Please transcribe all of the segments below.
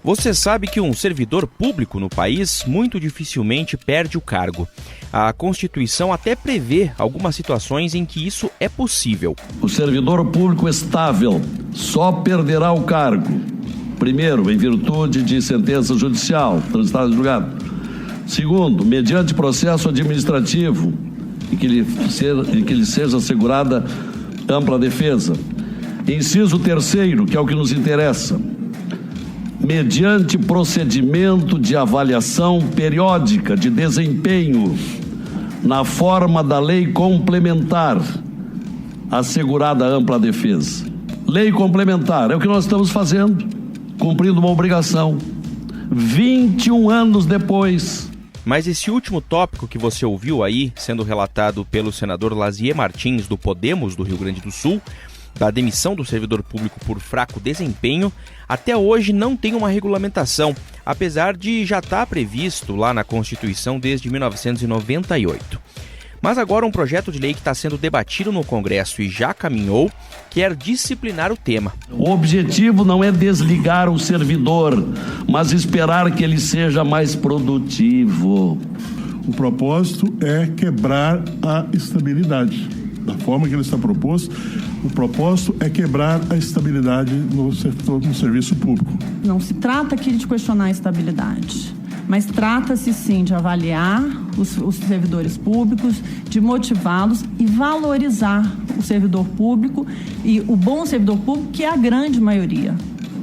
Você sabe que um servidor público no país muito dificilmente perde o cargo. A Constituição até prevê algumas situações em que isso é possível. O servidor público estável só perderá o cargo, primeiro, em virtude de sentença judicial, transitada em julgado. Segundo, mediante processo administrativo, em que lhe seja assegurada ampla defesa. Inciso terceiro, que é o que nos interessa, mediante procedimento de avaliação periódica de desempenho na forma da lei complementar assegurada ampla defesa. Lei complementar é o que nós estamos fazendo, cumprindo uma obrigação. 21 anos depois. Mas esse último tópico que você ouviu aí, sendo relatado pelo senador Lazier Martins, do Podemos, do Rio Grande do Sul, da demissão do servidor público por fraco desempenho, até hoje não tem uma regulamentação, apesar de já estar previsto lá na Constituição desde 1998. Mas agora um projeto de lei que está sendo debatido no Congresso e já caminhou, quer disciplinar o tema. O objetivo não é desligar o servidor, mas esperar que ele seja mais produtivo. O propósito é quebrar a estabilidade. Da forma que ele está proposto, o propósito é quebrar a estabilidade no serviço público. Não se trata aqui de questionar a estabilidade, mas trata-se sim de avaliar os servidores públicos, de motivá-los e valorizar o servidor público e o bom servidor público, que é a grande maioria.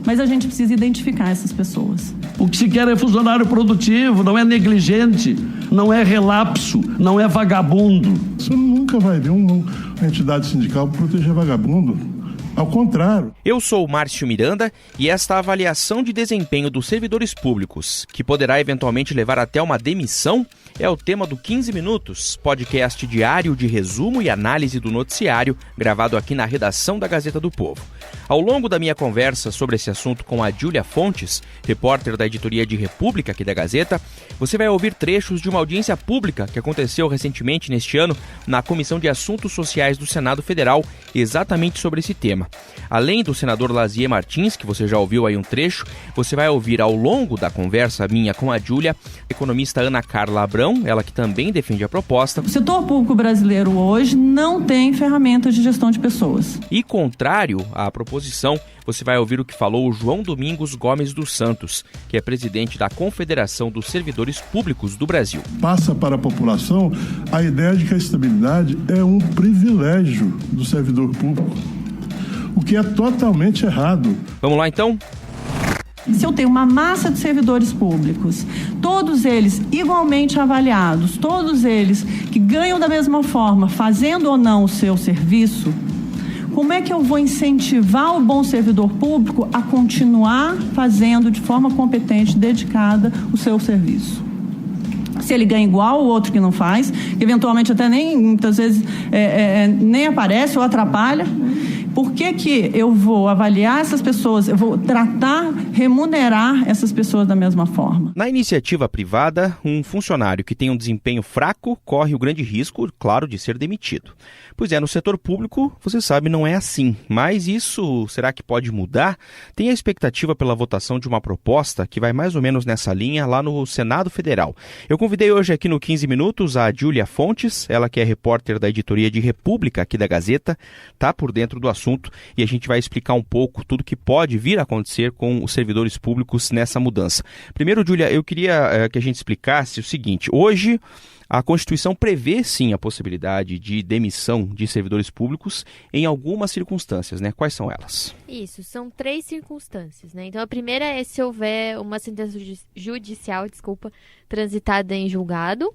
Mas a gente precisa identificar essas pessoas. O que se quer é funcionário produtivo, não é negligente, não é relapso, não é vagabundo. Você nunca vai ver uma entidade sindical proteger vagabundo. Ao contrário. Eu sou o Márcio Miranda e esta avaliação de desempenho dos servidores públicos, que poderá eventualmente levar até uma demissão, é o tema do 15 Minutos, podcast diário de resumo e análise do noticiário, gravado aqui na redação da Gazeta do Povo. Ao longo da minha conversa sobre esse assunto com a Júlia Fontes, repórter da editoria de República aqui da Gazeta, você vai ouvir trechos de uma audiência pública que aconteceu recentemente neste ano na Comissão de Assuntos Sociais do Senado Federal, exatamente sobre esse tema. Além do senador Lazier Martins, que você já ouviu aí um trecho, você vai ouvir ao longo da conversa minha com a Júlia, a economista Ana Carla Abrão, ela que também defende a proposta. O setor público brasileiro hoje não tem ferramentas de gestão de pessoas. E contrário à proposição, você vai ouvir o que falou o João Domingos Gomes dos Santos, que é presidente da Confederação dos Servidores Públicos do Brasil. Passa para a população a ideia de que a estabilidade é um privilégio do servidor público, o que é totalmente errado. Vamos lá então? Se eu tenho uma massa de servidores públicos, todos eles igualmente avaliados, todos eles que ganham da mesma forma, fazendo ou não o seu serviço, como é que eu vou incentivar o bom servidor público a continuar fazendo de forma competente, dedicada, o seu serviço? Se ele ganha igual o outro que não faz, que eventualmente até nem, muitas vezes, nem aparece ou atrapalha, por que eu vou avaliar essas pessoas, eu vou tratar, remunerar essas pessoas da mesma forma? Na iniciativa privada, um funcionário que tem um desempenho fraco corre o grande risco, claro, de ser demitido. Pois é, no setor público, você sabe, não é assim. Mas isso, será que pode mudar? Tem a expectativa pela votação de uma proposta que vai mais ou menos nessa linha lá no Senado Federal. Eu convidei hoje aqui no 15 Minutos a Júlia Fontes, ela que é repórter da editoria de República aqui da Gazeta, tá por dentro do assunto e a gente vai explicar um pouco tudo que pode vir a acontecer com os servidores públicos nessa mudança. Primeiro, Júlia, eu queria que a gente explicasse o seguinte: hoje a Constituição prevê, sim, a possibilidade de demissão de servidores públicos em algumas circunstâncias, né? Quais são elas? Isso, são 3 circunstâncias, né? Então, a primeira é se houver uma sentença judicial, transitada em julgado.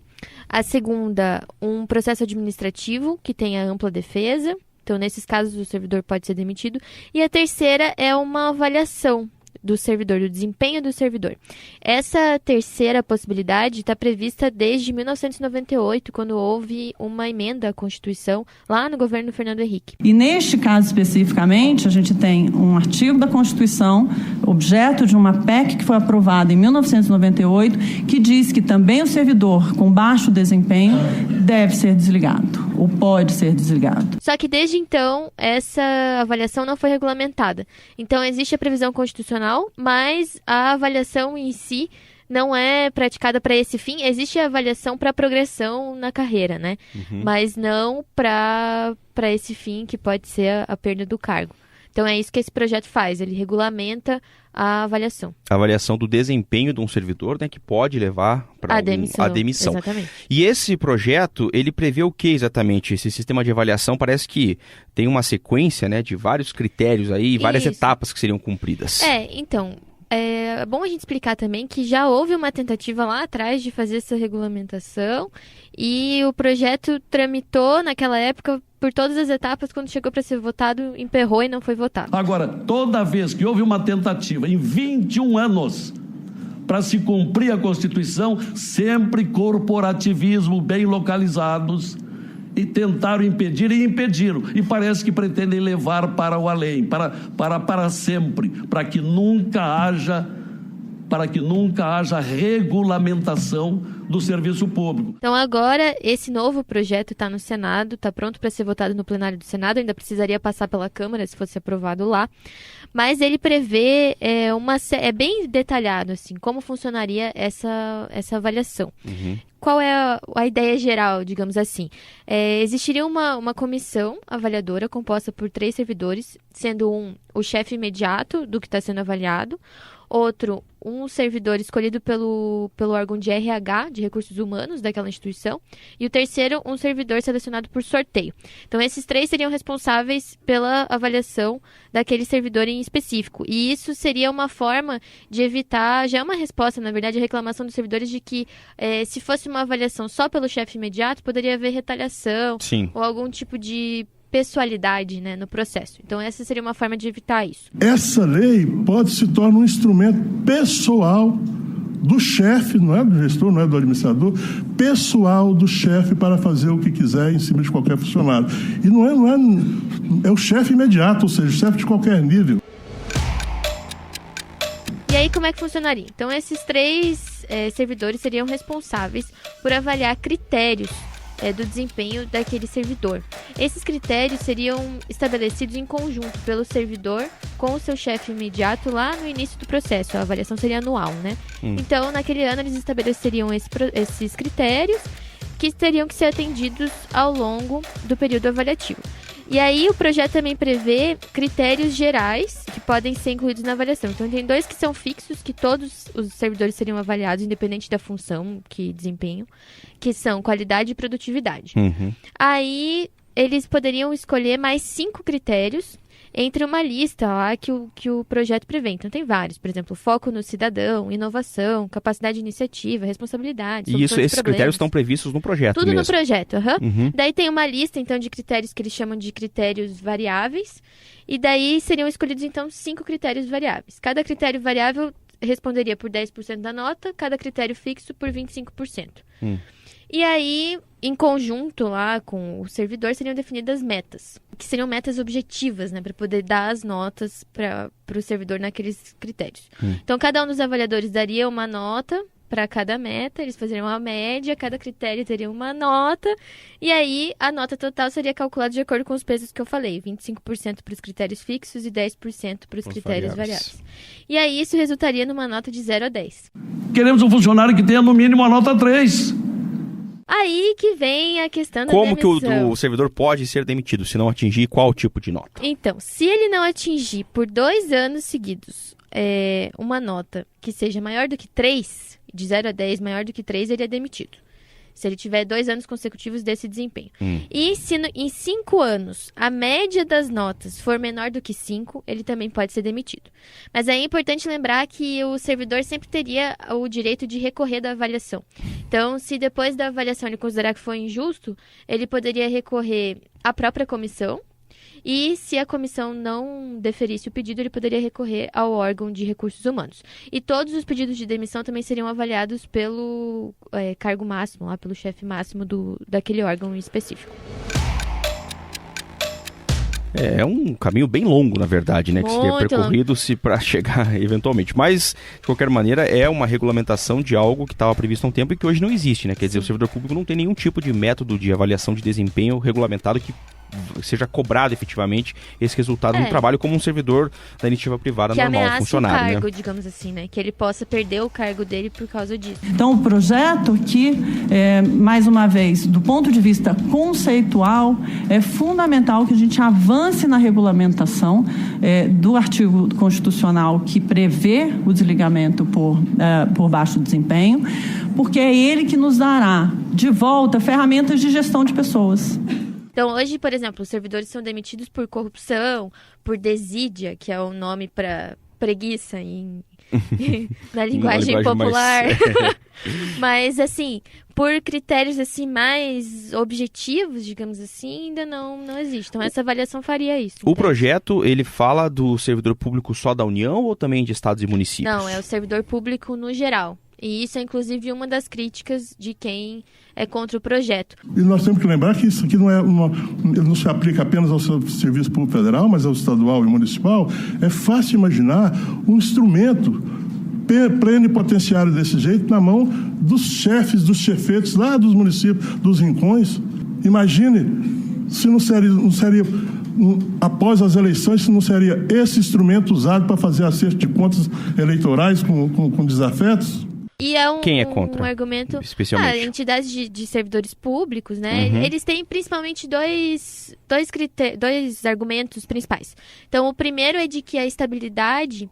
A segunda, um processo administrativo que tenha ampla defesa. Então, nesses casos, o servidor pode ser demitido. E a terceira é uma avaliação do servidor, do desempenho do servidor. Essa terceira possibilidade está prevista desde 1998, quando houve uma emenda à Constituição lá no governo Fernando Henrique. E neste caso especificamente, a gente tem um artigo da Constituição, objeto de uma PEC que foi aprovada em 1998, que diz que também o servidor com baixo desempenho deve ser desligado. ou pode ser desligado. Só que desde então, essa avaliação não foi regulamentada. Então, existe a previsão constitucional, mas a avaliação em si não é praticada para esse fim. Existe a avaliação para progressão na carreira, né? Mas não para esse fim, que pode ser a perda do cargo. Então, é isso que esse projeto faz. Ele regulamenta a avaliação. A avaliação do desempenho de um servidor, né, que pode levar para a demissão. Exatamente. E esse projeto, ele prevê o que exatamente? Esse sistema de avaliação parece que tem uma sequência, né, de vários critérios aí, várias etapas que seriam cumpridas. Então... É bom a gente explicar também que já houve uma tentativa lá atrás de fazer essa regulamentação e o projeto tramitou naquela época por todas as etapas. Quando chegou para ser votado, emperrou e não foi votado. Agora, toda vez que houve uma tentativa em 21 anos para se cumprir a Constituição, sempre corporativismo bem localizados, e tentaram impedir e impediram. E parece que pretendem levar para o além, para sempre, para que nunca haja regulamentação do serviço público. Então agora esse novo projeto está no Senado, está pronto para ser votado no plenário do Senado, ainda precisaria passar pela Câmara se fosse aprovado lá, mas ele prevê é bem detalhado assim, como funcionaria essa avaliação. Qual é a ideia geral, digamos assim? Existiria uma comissão avaliadora composta por 3 servidores, sendo o chefe imediato do que está sendo avaliado, outro, um servidor escolhido pelo órgão de RH, de recursos humanos daquela instituição, e o terceiro, um servidor selecionado por sorteio. Então, esses 3 seriam responsáveis pela avaliação daquele servidor em específico. E isso seria uma forma de evitar, já é uma resposta, na verdade, à reclamação dos servidores de que, se fosse uma avaliação só pelo chefe imediato, poderia haver retaliação. Sim. Ou algum tipo de pessoalidade, né, no processo. Então, essa seria uma forma de evitar isso. Essa lei pode se tornar um instrumento pessoal do chefe, não é do gestor, não é do administrador, pessoal do chefe para fazer o que quiser em cima de qualquer funcionário. E é o chefe imediato, ou seja, o chefe de qualquer nível. E aí, como é que funcionaria? Então, esses 3 servidores seriam responsáveis por avaliar critérios do desempenho daquele servidor. Esses critérios seriam estabelecidos em conjunto pelo servidor com o seu chefe imediato lá no início do processo. A avaliação seria anual, né? Então, naquele ano, eles estabeleceriam esses critérios que teriam que ser atendidos ao longo do período avaliativo. E aí, o projeto também prevê critérios gerais que podem ser incluídos na avaliação. Então, tem 2 que são fixos, que todos os servidores seriam avaliados, independente da função que desempenham, que são qualidade e produtividade. Aí, eles poderiam escolher mais 5 critérios entre uma lista lá que o projeto prevê. Então, tem vários. Por exemplo, foco no cidadão, inovação, capacidade de iniciativa, responsabilidade, e esses critérios estão previstos no projeto Tudo mesmo. no projeto, Daí tem uma lista, então, de critérios que eles chamam de critérios variáveis. E daí seriam escolhidos, então, 5 critérios variáveis. Cada critério variável responderia por 10% da nota, cada critério fixo por 25%. E aí, em conjunto lá com o servidor, seriam definidas metas, que seriam metas objetivas, né, para poder dar as notas para o servidor naqueles critérios. Então, cada um dos avaliadores daria uma nota para cada meta, eles fazeriam uma média, cada critério teria uma nota, e aí a nota total seria calculada de acordo com os pesos que eu falei, 25% para os critérios fixos e 10% para os critérios variáveis. E aí isso resultaria numa nota de 0 a 10. Queremos um funcionário que tenha no mínimo a nota 3. Aí que vem a questão da Como demissão. que o servidor pode ser demitido se não atingir qual tipo de nota? Então, se ele não atingir por 2 anos seguidos uma nota que seja maior do que 3, de 0 a 10 maior do que 3, ele é demitido. Se ele tiver 2 anos consecutivos desse desempenho. E se em 5 anos a média das notas for menor do que 5, ele também pode ser demitido. Mas é importante lembrar que o servidor sempre teria o direito de recorrer da avaliação. Então, se depois da avaliação ele considerar que foi injusto, ele poderia recorrer à própria comissão. E se a comissão não deferisse o pedido, ele poderia recorrer ao órgão de recursos humanos. E todos os pedidos de demissão também seriam avaliados pelo cargo máximo, lá pelo chefe máximo daquele órgão específico. É um caminho bem longo, na verdade, né? Que seria percorrido-se para chegar eventualmente. Mas, de qualquer maneira, é uma regulamentação de algo que estava previsto há um tempo e que hoje não existe, né? Quer dizer, o servidor público não tem nenhum tipo de método de avaliação de desempenho regulamentado que seja cobrado efetivamente esse resultado no trabalho como um servidor da iniciativa privada que normal, funcionário. Que cargo, né? Digamos assim, né? Que ele possa perder o cargo dele por causa disso. Então, o projeto que, mais uma vez, do ponto de vista conceitual, é fundamental que a gente avance na regulamentação do artigo constitucional que prevê o desligamento por baixo desempenho, porque é ele que nos dará, de volta, ferramentas de gestão de pessoas. Então, hoje, por exemplo, os servidores são demitidos por corrupção, por desídia, que é o nome para preguiça na linguagem popular. Mas, assim, por critérios assim mais objetivos, digamos assim, ainda não existe. Então, essa avaliação faria isso. O projeto, ele fala do servidor público só da União ou também de estados e municípios? Não, é o servidor público no geral. E isso é, inclusive, uma das críticas de quem é contra o projeto. E nós temos que lembrar que isso aqui não se aplica apenas ao Serviço Público Federal, mas ao estadual e municipal. É fácil imaginar um instrumento plenipotenciário desse jeito na mão dos chefes, dos chefetes lá dos municípios, dos rincões. Imagine se não seria após as eleições, se não seria esse instrumento usado para fazer acerto de contas eleitorais com desafetos. E é quem é contra? Um argumento... Especialmente. Entidades de servidores públicos, né? Uhum. Eles têm principalmente dois argumentos principais. Então, o primeiro é de que a estabilidade,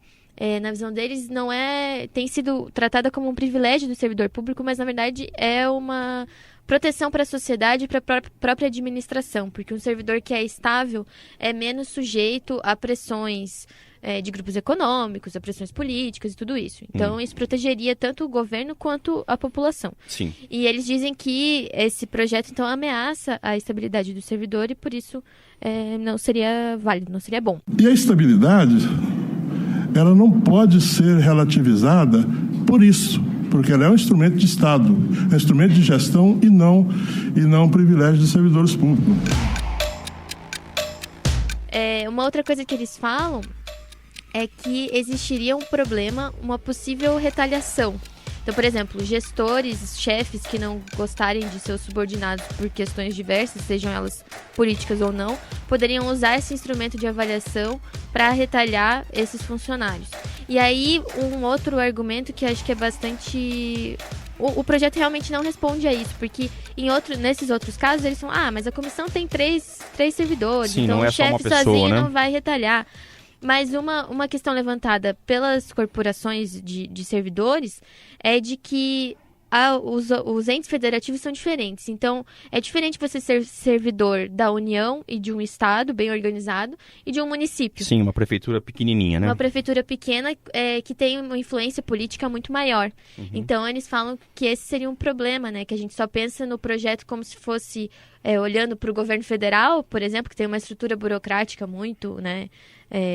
na visão deles, tem sido tratada como um privilégio do servidor público, mas, na verdade, é uma proteção para a sociedade e para a própria administração, porque um servidor que é estável é menos sujeito a pressões de grupos econômicos, a pressões políticas e tudo isso. Então, isso protegeria tanto o governo quanto a população. Sim. E eles dizem que esse projeto, então, ameaça a estabilidade do servidor e, por isso, não seria válido, não seria bom. E a estabilidade, ela não pode ser relativizada por isso, porque ela é um instrumento de Estado, é um instrumento de gestão e não um privilégio de servidores públicos. Uma outra coisa que eles falam é que existiria um problema, uma possível retaliação. Então, por exemplo, gestores, chefes que não gostarem de seus subordinados por questões diversas, sejam elas políticas ou não, poderiam usar esse instrumento de avaliação para retalhar esses funcionários. E aí, um outro argumento que acho que é bastante... O projeto realmente não responde a isso, porque nesses outros casos eles falam, mas a comissão tem três servidores, sim, então não é o chefe sozinho, né, não vai retalhar. Mas uma questão levantada pelas corporações de servidores é de que os entes federativos são diferentes. Então, é diferente você ser servidor da União e de um estado bem organizado e de um município. Sim, uma prefeitura pequenininha, né? Uma prefeitura pequena que tem uma influência política muito maior. Uhum. Então, eles falam que esse seria um problema, né? Que a gente só pensa no projeto como se fosse olhando para o governo federal, por exemplo, que tem uma estrutura burocrática muito, né,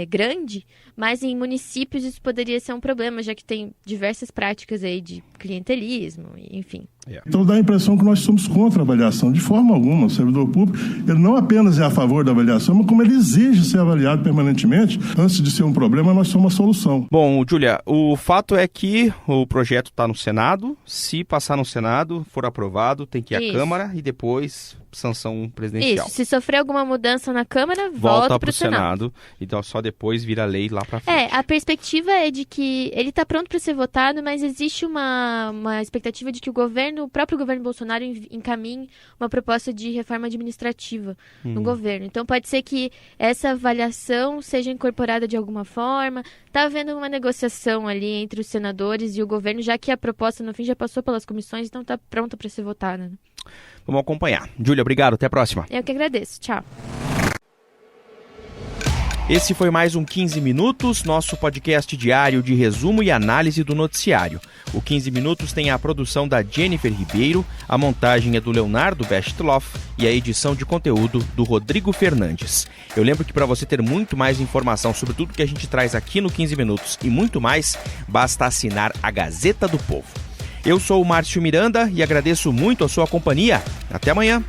grande, mas em municípios isso poderia ser um problema, já que tem diversas práticas aí de clientelismo, enfim. Então dá a impressão que nós somos contra a avaliação, de forma alguma. O servidor público, ele não apenas é a favor da avaliação, mas como ele exige ser avaliado permanentemente, antes de ser um problema, nós somos uma solução. Bom, Júlia, o fato é que o projeto está no Senado, se passar no Senado, for aprovado, tem que ir à Câmara e depois sanção presidencial. Isso, se sofrer alguma mudança na Câmara, volta para o Senado. Então só depois vira lei lá para frente. A perspectiva é de que ele está pronto para ser votado, mas existe uma expectativa de que o próprio governo Bolsonaro encaminhe uma proposta de reforma administrativa no governo. Então pode ser que essa avaliação seja incorporada de alguma forma. Está havendo uma negociação ali entre os senadores e o governo, já que a proposta no fim já passou pelas comissões, então está pronta para ser votada, né? Vamos acompanhar. Júlia, obrigado. Até a próxima. Eu que agradeço. Tchau. Esse foi mais um 15 Minutos, nosso podcast diário de resumo e análise do noticiário. O 15 Minutos tem a produção da Jennifer Ribeiro, a montagem é do Leonardo Bestloff e a edição de conteúdo do Rodrigo Fernandes. Eu lembro que para você ter muito mais informação sobre tudo que a gente traz aqui no 15 Minutos e muito mais, basta assinar a Gazeta do Povo. Eu sou o Márcio Miranda e agradeço muito a sua companhia. Até amanhã.